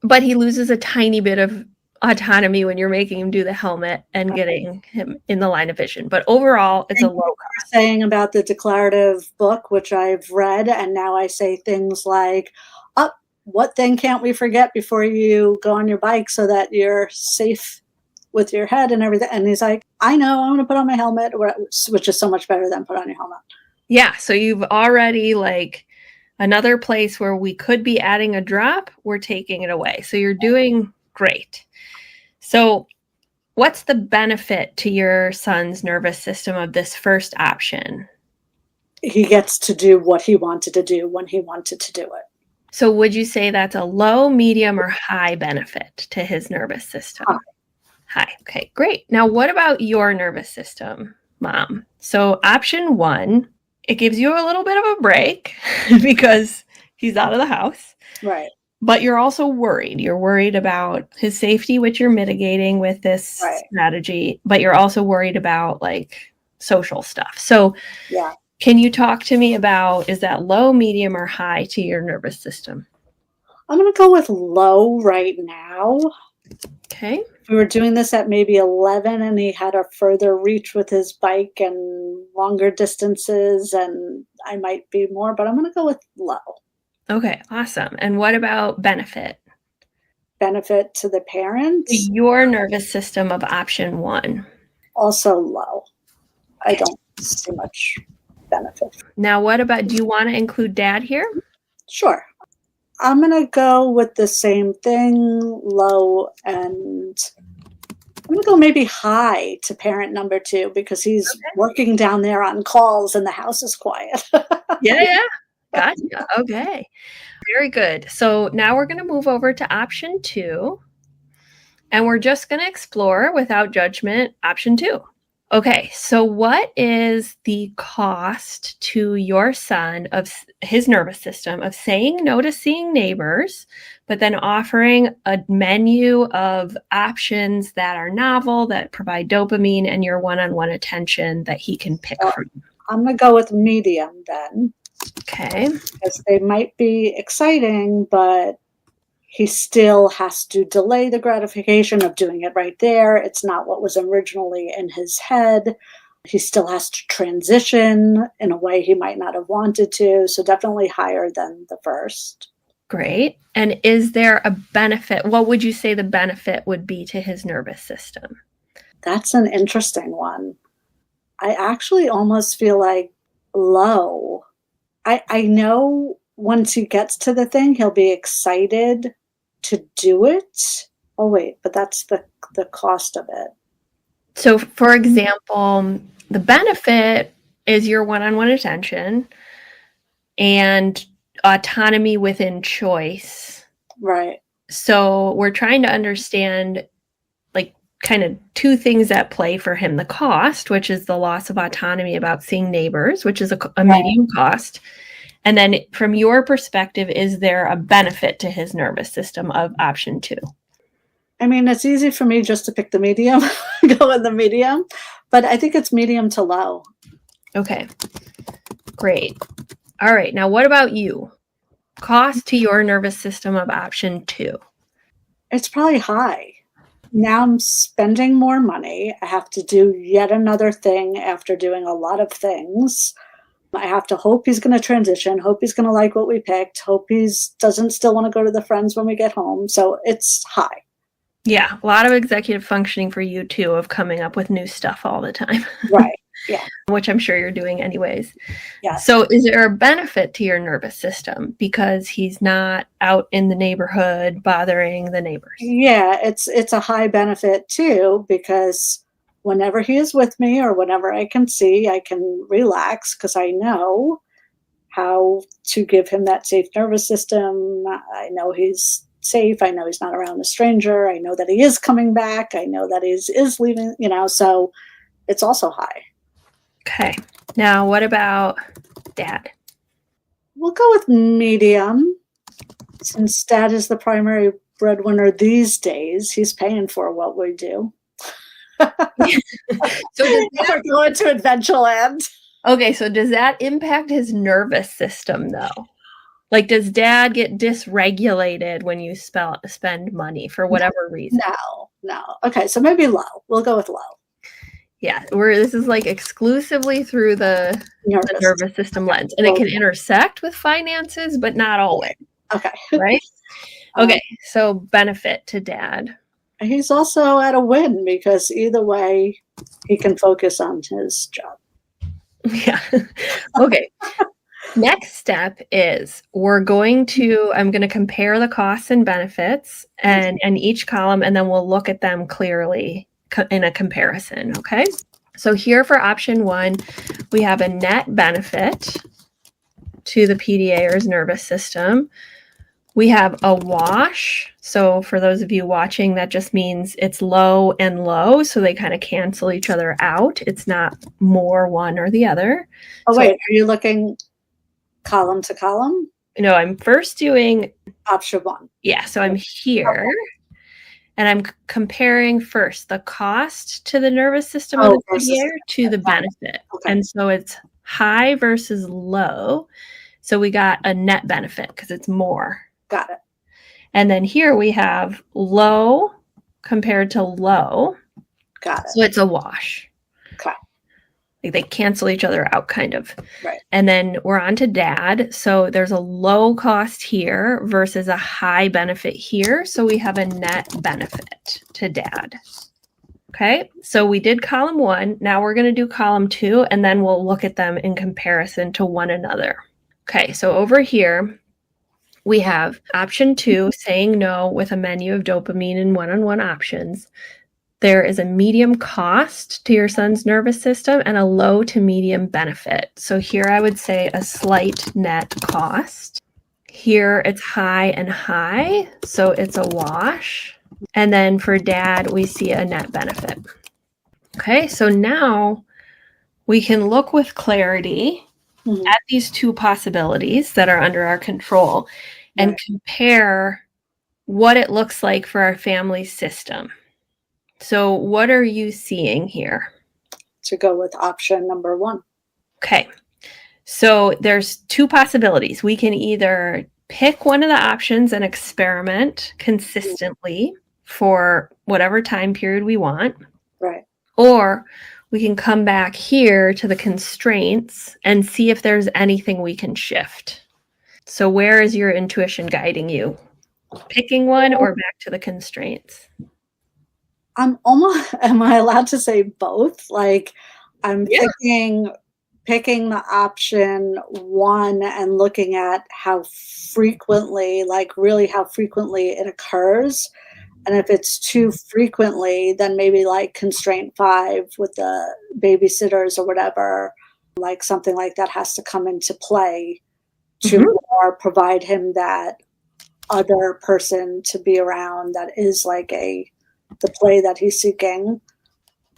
but he loses a tiny bit of autonomy when you're making him do the helmet and getting him in the line of vision. But overall, it's a low cost. Saying about the declarative book, which I've read, and now I say things like, what thing can't we forget before you go on your bike so that you're safe with your head and everything? And he's like, I know, I'm going to put on my helmet, which is so much better than put on your helmet. Yeah, so you've already like another place where we could be adding a drop, we're taking it away. So you're doing great. So what's the benefit to your son's nervous system of this first option? He gets to do what he wanted to do when he wanted to do it. So would you say that's a low, medium, or high benefit to his nervous system? High. High. Okay, great. Now, what about your nervous system, Mom? So option 1, it gives you a little bit of a break because he's out of the house. Right. But you're also worried. You're worried about his safety, which you're mitigating with this Right. strategy, but you're also worried about like social stuff. So Yeah. can you talk to me about, is that low, medium, or high to your nervous system? I'm going to go with low right now. Okay. We were doing this at maybe 11 and he had a further reach with his bike and longer distances, and I might be more, but I'm going to go with low. Okay, awesome. And what about benefit? Benefit to the parents? Your nervous system of option 1. Also low. I don't see much benefit. Now, what about, do you want to include Dad here? Sure. I'm going to go with the same thing, low, and I'm going to go maybe high to parent number 2 because he's working down there on calls and the house is quiet. Yeah. Gotcha. Okay. Very good. So now we're going to move over to option 2, and we're just going to explore without judgment option 2. Okay, so what is the cost to your son of his nervous system of saying no to seeing neighbors, but then offering a menu of options that are novel, that provide dopamine and your one-on-one attention that he can pick from? I'm going to go with medium then. Okay. Because they might be exciting, but he still has to delay the gratification of doing it right there. It's not what was originally in his head. He still has to transition in a way he might not have wanted to. So definitely higher than the first. Great. And is there a benefit? What would you say the benefit would be to his nervous system? That's an interesting one. I actually almost feel like low. I know once he gets to the thing, he'll be excited to do it. Oh, wait, but that's the cost of it. So, for example, the benefit is your one-on-one attention and autonomy within choice. Right. So we're trying to understand like kind of 2 things at play for him. The cost, which is the loss of autonomy about seeing neighbors, which is a medium cost. And then from your perspective, is there a benefit to his nervous system of option 2? I mean, it's easy for me just to pick the medium, go with the medium, but I think it's medium to low. Okay, great. All right, now what about you? Cost to your nervous system of option 2? It's probably high. Now I'm spending more money. I have to do yet another thing after doing a lot of things. I have to hope he's going to transition, hope he's going to like what we picked, hope he doesn't still want to go to the friends when we get home. So it's high. Yeah, a lot of executive functioning for you too, of coming up with new stuff all the time. Right, yeah. Which I'm sure you're doing anyways. Yeah. So is there a benefit to your nervous system because he's not out in the neighborhood bothering the neighbors? Yeah, it's a high benefit too, because whenever he is with me or whenever I can see, I can relax because I know how to give him that safe nervous system. I know he's safe. I know he's not around a stranger. I know that he is coming back. I know that he is leaving, so it's also high. Okay. Now, what about Dad? We'll go with medium. Since Dad is the primary breadwinner these days, he's paying for what we do. So we're going to Adventureland. Okay, so does that impact his nervous system though? Like, does Dad get dysregulated when you spend money for whatever reason? No. Okay, so maybe low. We'll go with low. Yeah, this is like exclusively through the nervous system lens, and it can intersect with finances, but not always. Okay. Right? Okay, so benefit to Dad. He's also at a win because either way, he can focus on his job. Yeah. Okay. Next step is I'm going to compare the costs and benefits and each column, and then we'll look at them clearly in a comparison. Okay. So here for option 1, we have a net benefit to the PDA or his nervous system. We have a wash. So for those of you watching, that just means it's low and low. So they kind of cancel each other out. It's not more one or the other. Oh, wait, are you looking column to column? No, I'm first doing option 1. Yeah, so I'm here and I'm comparing first the cost to the nervous system of the PDA to the benefit. Okay. And so it's high versus low. So we got a net benefit because it's more. Got it. And then here we have low compared to low. Got it. So it's a wash. Okay. Like they cancel each other out kind of. Right. And then we're on to dad. So there's a low cost here versus a high benefit here. So we have a net benefit to dad. Okay. So we did column 1. Now we're going to do column 2, and then we'll look at them in comparison to one another. Okay. So over here, we have option 2, saying no with a menu of dopamine and one-on-one options. There is a medium cost to your son's nervous system and a low to medium benefit. So here I would say a slight net cost. Here it's high and high, so it's a wash. And then for dad, we see a net benefit. Okay, so now we can look with clarity at these 2 possibilities that are under our control and compare what it looks like for our family system. So what are you seeing here? To go with option number 1. Okay. So there's 2 possibilities. We can either pick one of the options and experiment consistently for whatever time period we want. Right. Or we can come back here to the constraints and see if there's anything we can shift. So where is your intuition guiding you? Picking one or back to the constraints? Am I allowed to say both? Like I'm thinking, picking the option 1 and looking at how frequently, like really how frequently it occurs. And if it's too frequently, then maybe like constraint 5 with the babysitters or whatever, like something like that has to come into play to or provide him that other person to be around that is like the play that he's seeking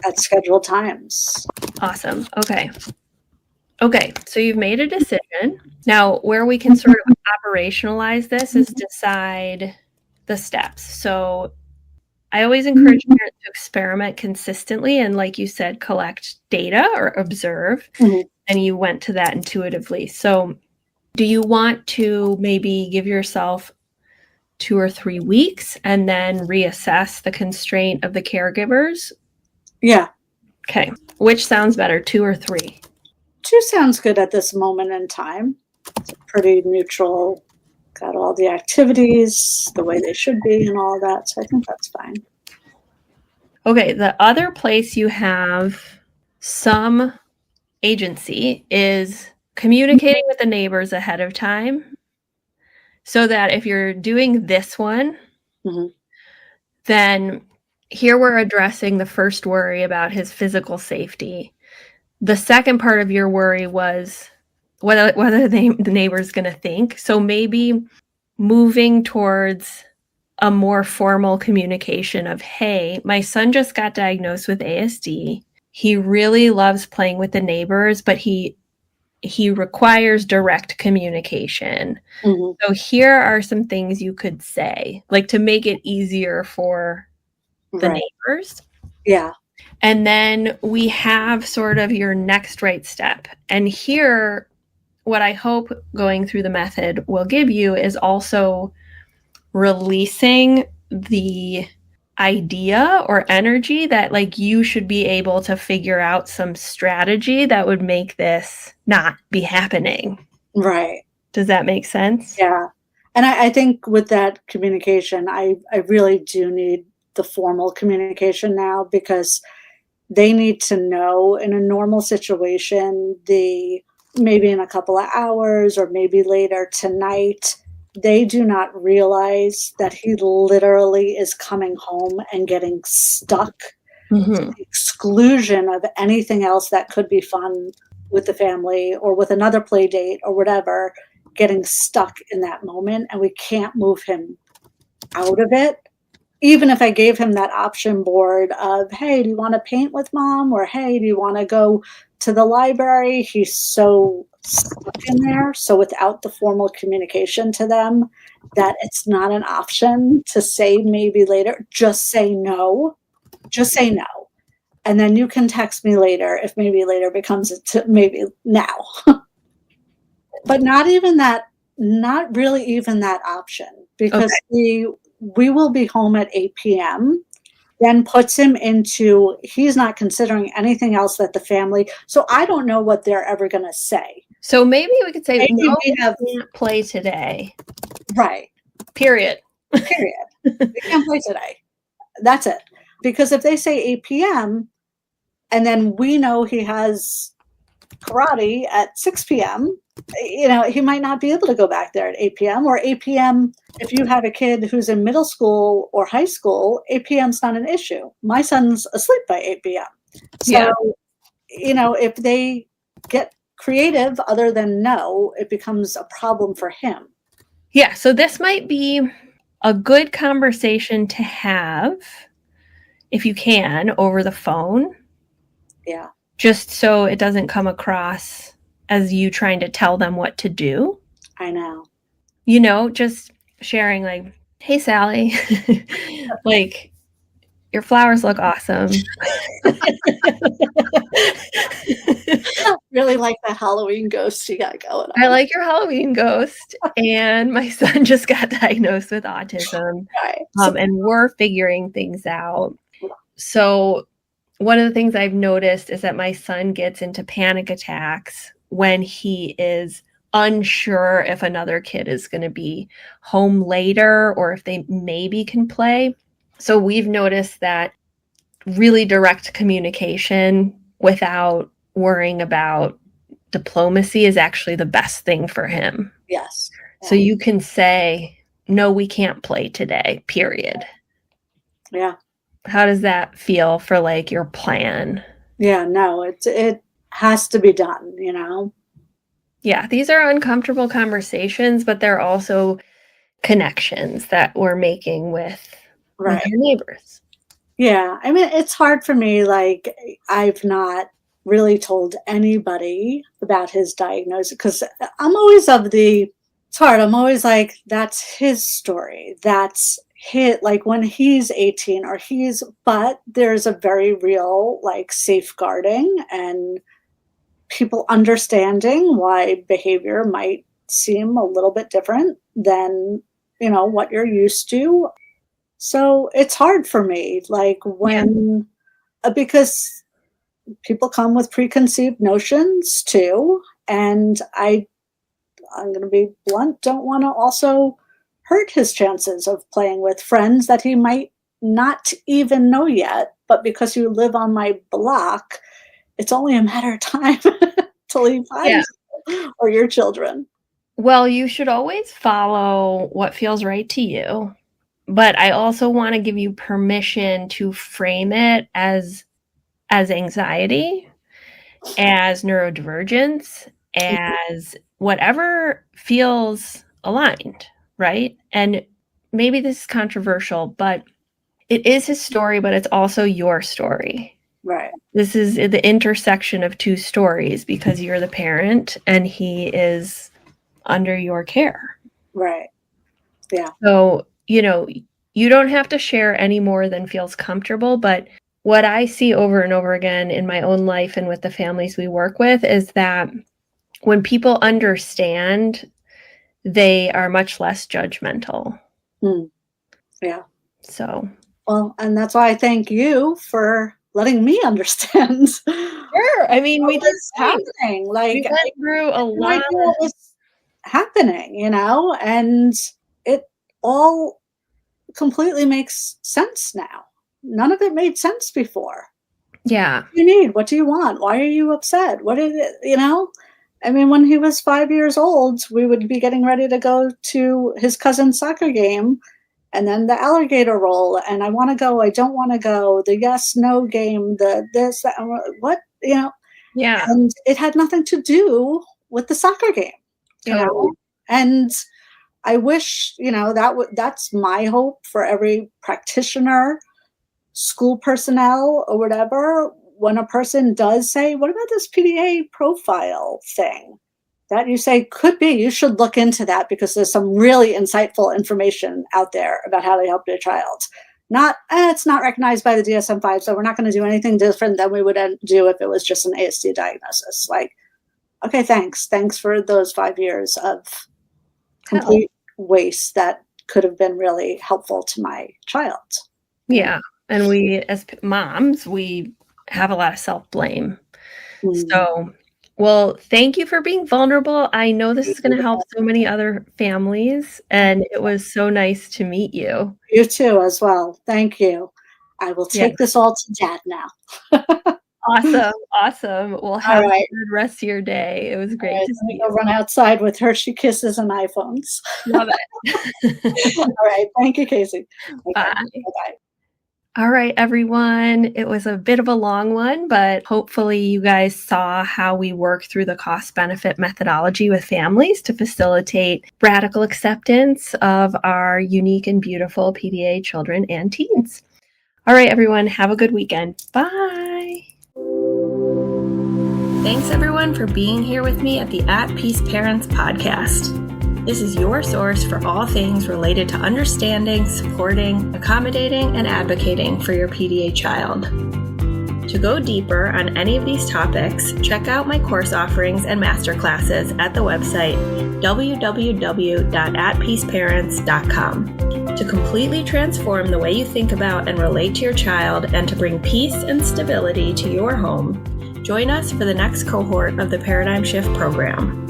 at scheduled times. Awesome. Okay. So you've made a decision. Now, where we can sort of operationalize this is decide the steps. So I always encourage parents to experiment consistently and, like you said, collect data or observe. And you went to that intuitively. So do you want to maybe give yourself 2 or 3 weeks and then reassess the constraint of the caregivers? Yeah. Okay. Which sounds better, 2 or 3? 2 sounds good at this moment in time. It's pretty neutral, got all the activities the way they should be and all that. So I think that's fine. Okay. The other place you have some agency is communicating with the neighbors ahead of time. So that if you're doing this one, then here we're addressing the first worry about his physical safety. The second part of your worry was what the neighbor's going to think. So maybe moving towards a more formal communication of, hey, my son just got diagnosed with ASD. He really loves playing with the neighbors, but he requires direct communication. So here are some things you could say, like to make it easier for the neighbors. Yeah. And then we have sort of your next right step. And here, what I hope going through the method will give you is also releasing the idea or energy that like you should be able to figure out some strategy that would make this not be happening. Right. Does that make sense? Yeah. And I think with that communication, I really do need the formal communication now, because they need to know in a normal situation, maybe in a couple of hours or maybe later tonight, they do not realize that he literally is coming home and getting stuck to the exclusion of anything else that could be fun with the family or with another play date or whatever, getting stuck in that moment, and we can't move him out of it. Even if I gave him that option board of, hey, do you want to paint with mom? Or, hey, do you want to go to the library? He's so stuck in there. So without the formal communication to them, that it's not an option to say maybe later, just say no. Just say no. And then you can text me later if maybe later becomes maybe now. But not really even that option, because we will be home at 8 p.m., then puts him into, he's not considering anything else that the family, so I don't know what they're ever going to say. So maybe we could say, maybe no, we can't play today. Right. Period. We can't play today. That's it. Because if they say 8 p.m., and then we know he has karate at 6 p.m., he might not be able to go back there at 8 p.m. or 8 p.m. If you have a kid who's in middle school or high school, 8 p.m. is not an issue. My son's asleep by 8 p.m. So, if they get creative other than no, it becomes a problem for him. Yeah. So this might be a good conversation to have, if you can, over the phone. Yeah. Just so it doesn't come across as you trying to tell them what to do. I know. Just sharing like, hey, Sally, like, your flowers look awesome. Really like that Halloween ghost you got going on. I like your Halloween ghost. And my son just got diagnosed with autism. Right. And we're figuring things out. So one of the things I've noticed is that my son gets into panic attacks when he is unsure if another kid is going to be home later or if they maybe can play. So we've noticed that really direct communication without worrying about diplomacy is actually the best thing for him. Yes. Yeah. So you can say, no, we can't play today, period. Yeah. How does that feel for like your plan? Yeah, no, it has to be done, Yeah, these are uncomfortable conversations, but they're also connections that we're making with our neighbors. Yeah, I mean, it's hard for me. Like, I've not really told anybody about his diagnosis because I'm always it's hard. I'm always like, that's his story. That's like when he's 18 but there's a very real like safeguarding and people understanding why behavior might seem a little bit different than, what you're used to. So it's hard for me, like because people come with preconceived notions too. And I'm going to be blunt, don't want to also hurt his chances of playing with friends that he might not even know yet. But because you live on my block, it's only a matter of time till he finds you or your children. Well, you should always follow what feels right to you. But I also want to give you permission to frame it as anxiety, as neurodivergence, as whatever feels aligned, right? And maybe this is controversial, but it is his story, but it's also your story. Right. This is the intersection of two stories because you're the parent and he is under your care. Right. Yeah. So, you don't have to share any more than feels comfortable, but what I see over and over again in my own life and with the families we work with is that when people understand, they are much less judgmental. Yeah. So. Well, and that's why I thank you for letting me understand. Sure. I mean, we just happening. Like, we went through a lot of what was happening, and it all completely makes sense now. None of it made sense before. Yeah. What do you need? What do you want? Why are you upset? What is it? I mean, when he was 5 years old, we would be getting ready to go to his cousin's soccer game and then the alligator roll. And I want to go, I don't want to go, the yes, no game, the this, that, what, Yeah. and it had nothing to do with the soccer game, Totally. and I wish, that's my hope for every practitioner, school personnel, or whatever. When a person does say, what about this PDA profile thing? That you say could be, you should look into that because there's some really insightful information out there about how to help your child. Not, it's not recognized by the DSM-5, so we're not going to do anything different than we would do if it was just an ASD diagnosis. Like, okay, thanks. Thanks for those 5 years of complete waste that could have been really helpful to my child. Yeah. And we, as moms, we have a lot of self-blame. So, well, thank you for being vulnerable. I know this is going to help so many other families, and it was so nice to meet you. You too, as well. Thank you. I will take this all to Dad now. Awesome. Well, have a good rest of your day. It was great to see you. Go run outside with Hershey Kisses and iPhones. Love it. All right. Thank you, Casey. Okay. Bye. Bye-bye. All right, everyone. It was a bit of a long one, but hopefully you guys saw how we work through the cost-benefit methodology with families to facilitate radical acceptance of our unique and beautiful PDA children and teens. All right, everyone. Have a good weekend. Bye. Thanks, everyone, for being here with me at the At Peace Parents podcast. This is your source for all things related to understanding, supporting, accommodating, and advocating for your PDA child. To go deeper on any of these topics, check out my course offerings and masterclasses at the website www.atpeaceparents.com. To completely transform the way you think about and relate to your child and to bring peace and stability to your home, join us for the next cohort of the Paradigm Shift program.